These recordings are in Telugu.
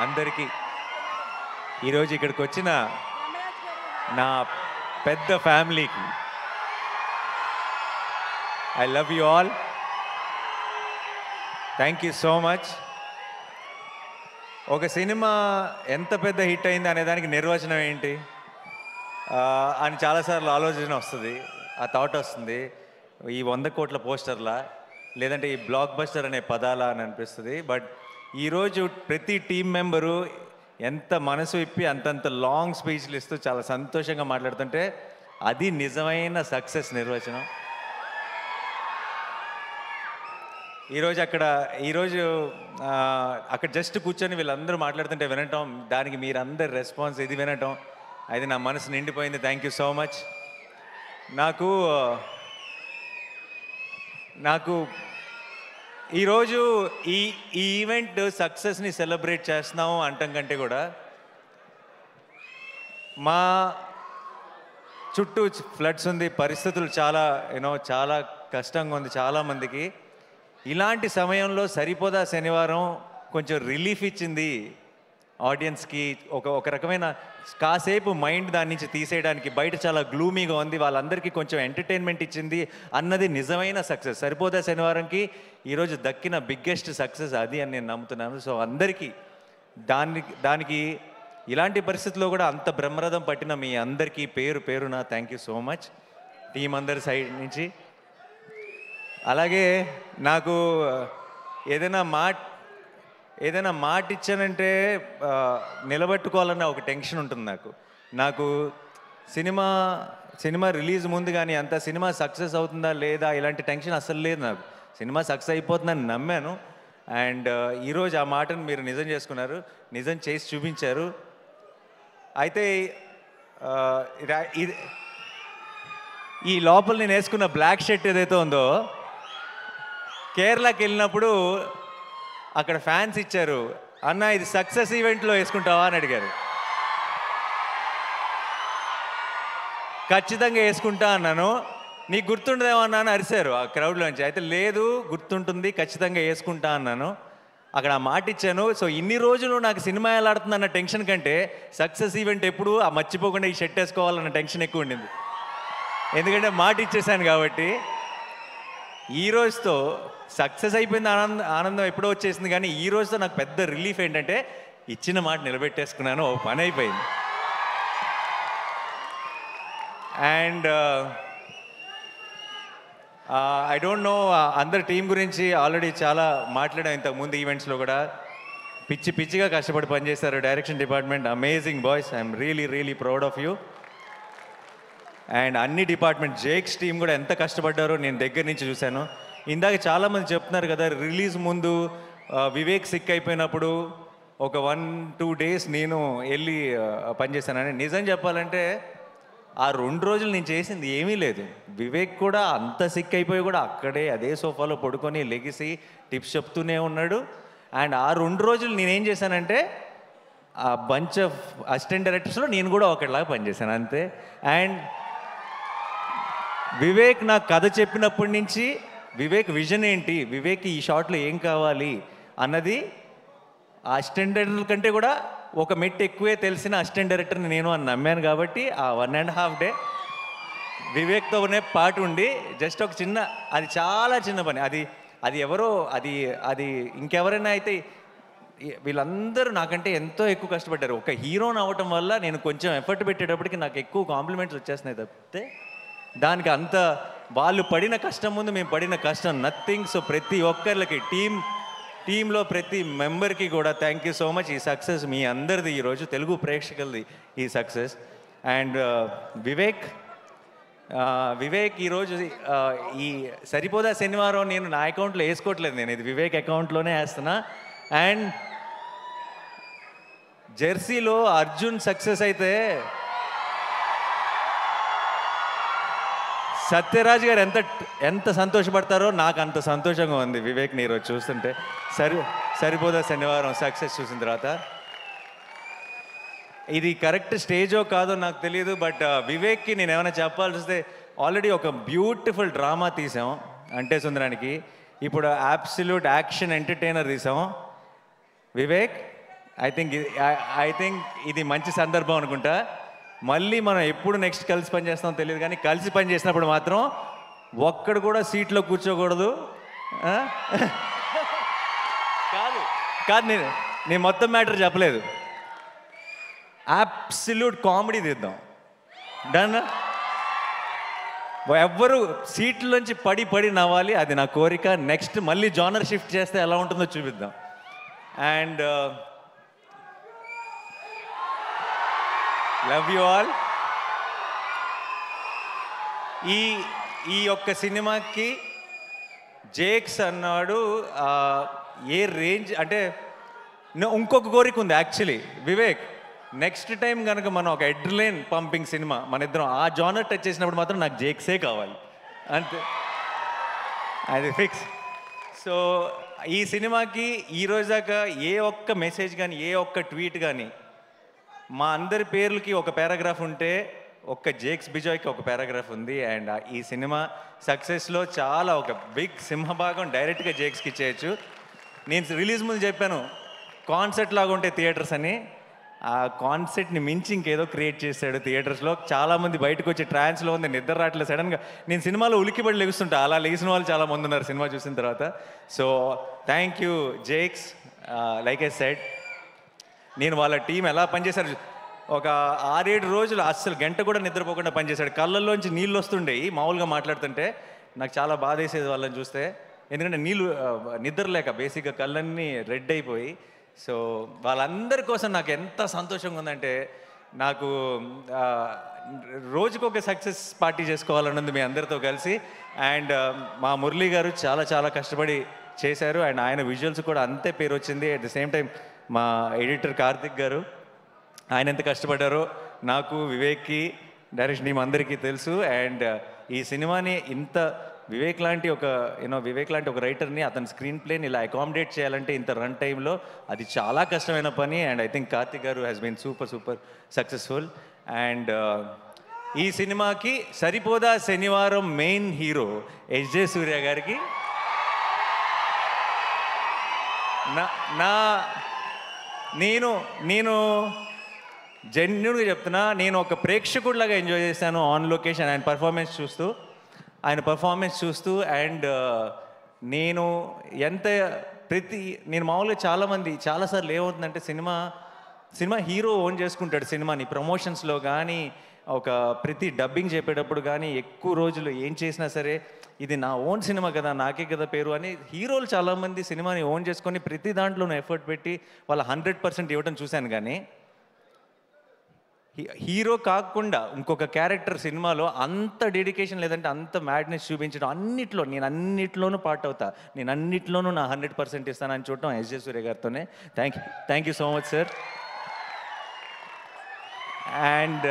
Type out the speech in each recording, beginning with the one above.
అందరికీ ఈరోజు ఇక్కడికి వచ్చిన నా పెద్ద ఫ్యామిలీకి I love you all. Thank you so much. ఒక సినిమా ఎంత పెద్ద హిట్ అయింది అనే దానికి నిర్వచనం ఏంటి అని చాలాసార్లు ఆలోచన వస్తుంది, ఆ థాట్ వస్తుంది. ఈ 100 కోట్ల పోస్టర్లా లేదంటే ఈ బ్లాక్ బస్టర్ అనే పదాలా అని అనిపిస్తుంది. బట్ ఈరోజు ప్రతి టీం మెంబరు ఎంత మనసు ఇప్పి అంతంత లాంగ్ స్పీచ్లు ఇస్తూ చాలా సంతోషంగా మాట్లాడుతుంటే అది నిజమైన సక్సెస్ నిర్వచనం. ఈరోజు అక్కడ జస్ట్ కూర్చొని వీళ్ళందరూ మాట్లాడుతుంటే వినటం, దానికి మీరందరు రెస్పాన్స్ ఇది వినటం, అది నా మనసు నిండిపోయింది. Thank you so much. నాకు ఈరోజు ఈ ఈవెంట్ సక్సెస్ని సెలబ్రేట్ చేస్తున్నాము అంటం కంటే కూడా మా చుట్టూ ఫ్లడ్స్ ఉంది, పరిస్థితులు చాలా కష్టంగా ఉంది చాలామందికి. ఇలాంటి సమయంలో సరిపోదా శనివారం కొంచెం రిలీఫ్ ఇచ్చింది ఆడియన్స్కి. ఒక రకమైన కాసేపు మైండ్ దాని నుంచి తీసేయడానికి. బయట చాలా గ్లూమీగా ఉంది, వాళ్ళందరికీ కొంచెం ఎంటర్టైన్మెంట్ ఇచ్చింది అన్నది నిజమైన సక్సెస్. సరిపోదా శనివారంకి ఈరోజు దక్కిన బిగ్గెస్ట్ సక్సెస్ అది అని నేను నమ్ముతున్నాను. సో అందరికీ దానికి ఇలాంటి పరిస్థితుల్లో కూడా అంత బ్రహ్మరథం పట్టిన మీ అందరికీ పేరు పేరున thank you so much team అందరి సైడ్ నుంచి. అలాగే నాకు ఏదైనా మాట ఇచ్చానంటే నిలబెట్టుకోవాలన్న ఒక టెన్షన్ ఉంటుంది నాకు సినిమా రిలీజ్ ముందు కానీ అంత సినిమా సక్సెస్ అవుతుందా లేదా ఇలాంటి టెన్షన్ అస్సలు లేదు నాకు. సినిమా సక్సెస్ అయిపోతుందని నమ్మాను. అండ్ ఈరోజు ఆ మాటను మీరు నిజం చేసుకున్నారు, నిజం చేసి చూపించారు. అయితే ఈ లోపల నేను వేసుకున్న బ్లాక్ షర్ట్ ఏదైతే ఉందో కేరళకి వెళ్ళినప్పుడు అక్కడ ఫ్యాన్స్ ఇచ్చారు, అన్న ఇది సక్సెస్ ఈవెంట్లో వేసుకుంటావా అని అడిగారు. ఖచ్చితంగా వేసుకుంటా అన్నాను. నీకు గుర్తుండదేమన్నా అని అరిశారు ఆ క్రౌడ్లోంచి. అయితే లేదు గుర్తుంటుంది, ఖచ్చితంగా వేసుకుంటా అన్నాను. అక్కడ ఆ మాట ఇచ్చాను. సో ఇన్ని రోజులు నాకు సినిమా ఎలా ఆడుతుందన్న టెన్షన్ కంటే సక్సెస్ ఈవెంట్ ఎప్పుడు ఆ మర్చిపోకుండా ఈ షర్ట్ వేసుకోవాలన్న టెన్షన్ ఎక్కువ ఉండింది. ఎందుకంటే మాట ఇచ్చేసాను కాబట్టి. ఈ రోజుతో సక్సెస్ అయిపోయింది, ఆనందం ఎప్పుడో వచ్చేసింది. కానీ ఈ రోజుతో నాకు పెద్ద రిలీఫ్ ఏంటంటే ఇచ్చిన మాట నిలబెట్టేసుకున్నాను, ఓ పని అయిపోయింది. అండ్ ఐ డోంట్ నో, అందరి టీం గురించి ఆల్రెడీ చాలా మాట్లాడాం ఇంతకుముందు ఈవెంట్స్లో కూడా. పిచ్చిగా కష్టపడి పనిచేశారు direction department. Amazing boys, I'm really proud of you. And అన్ని డిపార్ట్మెంట్ జేక్స్ టీం కూడా ఎంత కష్టపడ్డారో నేను దగ్గర నుంచి చూశాను. ఇందాక చాలామంది చెప్తున్నారు కదా, రిలీజ్ ముందు వివేక్ సిక్ అయిపోయినప్పుడు ఒక 1-2 డేస్ నేను వెళ్ళి పనిచేశానని. నిజం చెప్పాలంటే ఆ 2 రోజులు నేను చేసింది ఏమీ లేదు. వివేక్ కూడా అంత సిక్ అయిపోయి కూడా అక్కడే అదే సోఫాలో పడుకొని లెగిసి టిప్స్ చెప్తూనే ఉన్నాడు. అండ్ ఆ 2 రోజులు నేనేం చేశానంటే ఆ బంచ్ ఆఫ్ అసిస్టెంట్ డైరెక్టర్స్లో నేను కూడా ఒకటిలాగా పనిచేశాను అంతే. అండ్ వివేక్ నాకు కథ చెప్పినప్పటి నుంచి వివేక్ విజన్ ఏంటి, వివేక్ ఈ షాట్లో ఏం కావాలి అన్నది ఆ అసిస్టెంట్ డైరెక్టర్ కంటే కూడా ఒక మెట్టు ఎక్కువే తెలిసిన అసిస్టెంట్ డైరెక్టర్ని నేను అని నమ్మాను. కాబట్టి ఆ 1.5 డే వివేక్తోనే పాటు ఉండి జస్ట్ ఒక చిన్న, అది చాలా చిన్న పని. అది ఎవరో అది ఇంకెవరైనా అయితే వీళ్ళందరూ నాకంటే ఎంతో ఎక్కువ కష్టపడ్డారు. ఒక హీరోని అవ్వటం వల్ల నేను కొంచెం ఎఫర్ట్ పెట్టేటప్పటికి నాకు ఎక్కువ కాంప్లిమెంట్స్ వచ్చేస్తున్నాయి తప్పితే దానికి అంత వాళ్ళు పడిన కష్టం ముందు మేము పడిన కష్టం నథింగ్. సో ప్రతి ఒక్కరికి టీంలో ప్రతి మెంబర్కి కూడా థ్యాంక్ యూ సో మచ్. ఈ సక్సెస్ మీ అందరిది, ఈరోజు తెలుగు ప్రేక్షకులది ఈ సక్సెస్. అండ్ వివేక్ ఈరోజు ఈ సరిపోదా శనివారం నేను నా అకౌంట్లో వేసుకోవట్లేదు, నేను ఇది వివేక్ అకౌంట్లోనే వేస్తున్నా. అండ్ జెర్సీలో అర్జున్ సక్సెస్ అయితే సత్యరాజ్ గారు ఎంత సంతోషపడతారో నాకు అంత సంతోషంగా ఉంది వివేక్ని ఈరోజు చూస్తుంటే. సరిపోదా శనివారం సక్సెస్ చూసిన తర్వాత. ఇది కరెక్ట్ స్టేజో కాదో నాకు తెలియదు, బట్ వివేక్కి నేను ఏమైనా చెప్పాల్సి వస్తే ఆల్రెడీ ఒక బ్యూటిఫుల్ డ్రామా తీసాం అంటే సుందరానికి. ఇప్పుడు అబ్సల్యూట్ యాక్షన్ ఎంటర్టైనర్ తీసాం. వివేక్ ఐ థింక్ ఇది మంచి సందర్భం అనుకుంటా. మళ్ళీ మనం ఎప్పుడు నెక్స్ట్ కలిసి పని చేస్తామో తెలియదు, కానీ కలిసి పని చేసినప్పుడు మాత్రం ఒక్కడు కూడా సీట్లో కూర్చోకూడదు. కాదు కాదు నేను మొత్తం మ్యాటర్ చెప్పలేదు. అబ్సల్యూట్ కామెడీ తీద్దాం. డన్. ఎవ్వరు సీట్లోంచి పడి నవ్వాలి, అది నా కోరిక. నెక్స్ట్ మళ్ళీ జానర్ షిఫ్ట్ చేస్తే ఎలా ఉంటుందో చూపిద్దాం. And love you all. ఈ ఒక్క సినిమాకి జేక్స్ అన్నాడు ఏ రేంజ్ అంటే, ఇంకొక కోరిక ఉంది యాక్చువల్లీ వివేక్. నెక్స్ట్ టైం కనుక మనం ఒక ఎడ్లైన్ పంపింగ్ సినిమా మన ఇద్దరం ఆ జానర్ టచ్ చేసినప్పుడు మాత్రం నాకు జేక్సే కావాలి అంతే, అది ఫిక్స్. సో ఈ సినిమాకి ఈరోజు దాకా ఏ ఒక్క మెసేజ్ కానీ ఏ ఒక్క ట్వీట్ కానీ, మా అందరి పేర్లకి ఒక పారాగ్రాఫ్ ఉంటే ఒక్క జేక్స్ బిజాయ్కి ఒక పారాగ్రాఫ్ ఉంది. అండ్ ఈ సినిమా సక్సెస్లో చాలా ఒక బిగ్ సింహభాగం డైరెక్ట్గా జేక్స్కి ఇచ్చేయచ్చు. నేను రిలీజ్ ముందు చెప్పాను కాన్సెప్ట్ లాగా ఉంటే థియేటర్స్ అని. ఆ కాన్సెప్ట్ని మించి ఇంకేదో క్రియేట్ చేశాడు థియేటర్స్లో. చాలామంది బయటకు వచ్చి ట్రాన్స్లో ఉంది, నిద్ర రావట్లేదు. సడన్గా నేను సినిమాలో ఉలికిపడి లెగుస్తుంటా, అలా లెగిసిన వాళ్ళు చాలా మంది ఉన్నారు సినిమా చూసిన తర్వాత. So thank you Jakes. Like I said, నేను వాళ్ళ టీం ఎలా పనిచేశారు, ఒక 6-7 రోజులు అస్సలు గంట కూడా నిద్రపోకుండా పనిచేశాడు. కళ్ళల్లోంచి నీళ్ళు వస్తుండేవి మామూలుగా మాట్లాడుతుంటే. నాకు చాలా బాధ వేసేది వాళ్ళని చూస్తే, ఎందుకంటే నిద్ర లేక బేసిక్గా కళ్ళన్నీ రెడ్ అయిపోయి. సో వాళ్ళందరి కోసం నాకు ఎంత సంతోషంగా ఉందంటే, నాకు రోజుకొక సక్సెస్ పార్టీ చేసుకోవాలని ఉంది మీ అందరితో కలిసి. అండ్ మా మురళీ గారు చాలా చాలా కష్టపడి చేశారు, అండ్ ఆయన విజువల్స్ కూడా అంతే పేరు వచ్చింది. అట్ ద సేమ్ టైం మా ఎడిటర్ కార్తిక్ గారు, ఆయన ఎంత కష్టపడ్డారో నాకు, వివేక్కి, డైరెక్షన్ టీం అందరికీ తెలుసు. అండ్ ఈ సినిమాని ఇంత వివేక్ లాంటి ఒక రైటర్ని అతని స్క్రీన్ ప్లేని ఇలా అకామిడేట్ చేయాలంటే ఇంత రన్ టైంలో అది చాలా కష్టమైన పని. అండ్ ఐ థింక్ కార్తిక్ గారు has been super successful. And ఈ సినిమాకి సరిపోదా శనివారం మెయిన్ హీరో ఎస్జే సూర్య గారికి నేను జెన్యున్గా చెప్తున్నా, నేను ఒక ప్రేక్షకుడిలాగా ఎంజాయ్ చేశాను ఆన్ లొకేషన్ ఆయన పర్ఫార్మెన్స్ చూస్తూ. అండ్ నేను మామూలుగా చాలాసార్లు ఏమవుతుందంటే, సినిమా హీరో ఓన్ చేసుకుంటాడు సినిమాని. ప్రమోషన్స్లో కానీ ఒక ప్రతి డబ్బింగ్ చెప్పేటప్పుడు కానీ ఎక్కువ రోజులు ఏం చేసినా సరే ఇది నా ఓన్ సినిమా కదా, నాకే కదా పేరు అని హీరోలు చాలామంది సినిమాని ఓన్ చేసుకొని ప్రతి దాంట్లోనూ ఎఫర్ట్ పెట్టి వాళ్ళ 100% ఇవ్వడం చూశాను. కానీ హీరో కాకుండా ఇంకొక క్యారెక్టర్ సినిమాలో అంత డెడికేషన్ లేదంటే అంత మ్యాడ్నెస్ చూపించడం, నేను అన్నిట్లోనూ పార్ట్ అవుతా, నేను అన్నిట్లోనూ నా 100% ఇస్తానని చూడటం ఎస్జే సూర్య గారితోనే. Thank you so much sir. And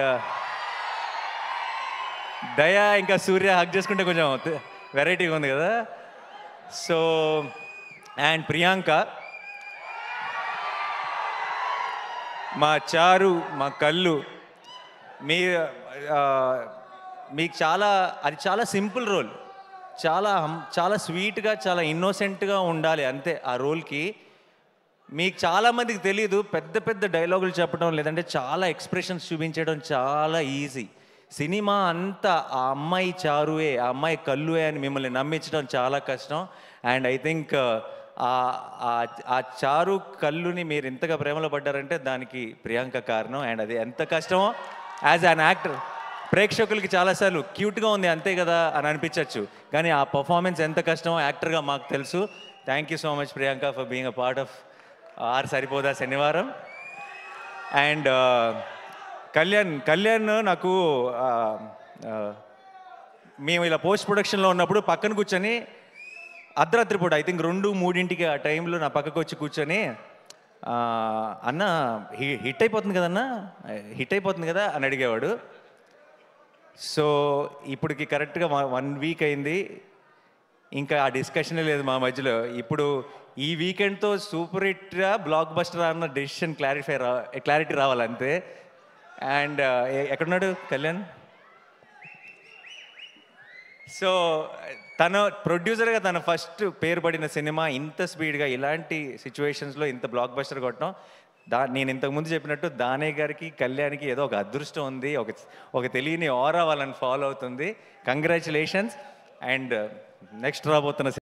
Daya ఇంకా సూర్య హక్ చేసుకుంటే కొంచెం వెరైటీగా ఉంది కదా. సో అండ్ ప్రియాంక, మా చారు, మా కళ్ళు, మీకు చాలా సింపుల్ రోల్, చాలా స్వీట్గా చాలా ఇన్నోసెంట్గా ఉండాలి అంతే ఆ రోల్కి. మీకు చాలామందికి తెలీదు, పెద్ద పెద్ద డైలాగులు చెప్పడం లేదంటే చాలా ఎక్స్ప్రెషన్స్ చూపించడం చాలా ఈజీ. సినిమా అంతా ఆ అమ్మాయి చారువే, ఆ అమ్మాయి కళ్ళువే అని మిమ్మల్ని నమ్మించడం చాలా కష్టం. అండ్ ఐ థింక్ ఆ చారు కళ్ళుని మీరు ఇంతగా ప్రేమలో పడ్డారంటే దానికి ప్రియాంక కారణం. అండ్ అది ఎంత కష్టమో యాజ్ అన్ యాక్టర్ ప్రేక్షకులకి చాలాసార్లు క్యూట్గా ఉంది అంతే కదా అని అనిపించవచ్చు, కానీ ఆ పర్ఫార్మెన్స్ ఎంత కష్టమో యాక్టర్గా మాకు తెలుసు. Thank you so much Priyanka for being a part of our Saripodhaa Sanivaaram. And Kalyan నాకు మేము ఇలా పోస్ట్ ప్రొడక్షన్లో ఉన్నప్పుడు పక్కన కూర్చొని అర్ధరాత్రి పూట ఐ థింక్ 2-3 ఆ టైంలో నా పక్కకు వచ్చి కూర్చొని, అన్న హిట్ అయిపోతుంది కదా అని అడిగేవాడు. సో ఇప్పటికి కరెక్ట్గా 1 వీక్ అయింది, ఇంకా ఆ డిస్కషనే లేదు మా మధ్యలో. ఇప్పుడు ఈ వీకెండ్తో సూపర్ హిట్గా బ్లాక్ బస్టర్ అన్న డెసిషన్ క్లారిటీ రావాలంతే. అండ్ ఎక్కడున్నాడు కళ్యాణ్? సో తన ప్రొడ్యూసర్గా తన ఫస్ట్ పేరు పడిన సినిమా ఇంత స్పీడ్గా ఇలాంటి సిచ్యువేషన్స్లో ఇంత బ్లాక్ బస్టర్ కొట్టడం నేను ఇంతకుముందు చెప్పినట్టు దానయ్య గారికి కళ్యాణ్కి ఏదో ఒక అదృష్టం ఉంది, ఒక తెలియని ఆరా వాళ్ళని ఫాలో అవుతుంది. కంగ్రాచులేషన్స్. అండ్ నెక్స్ట్ రాబోతున్న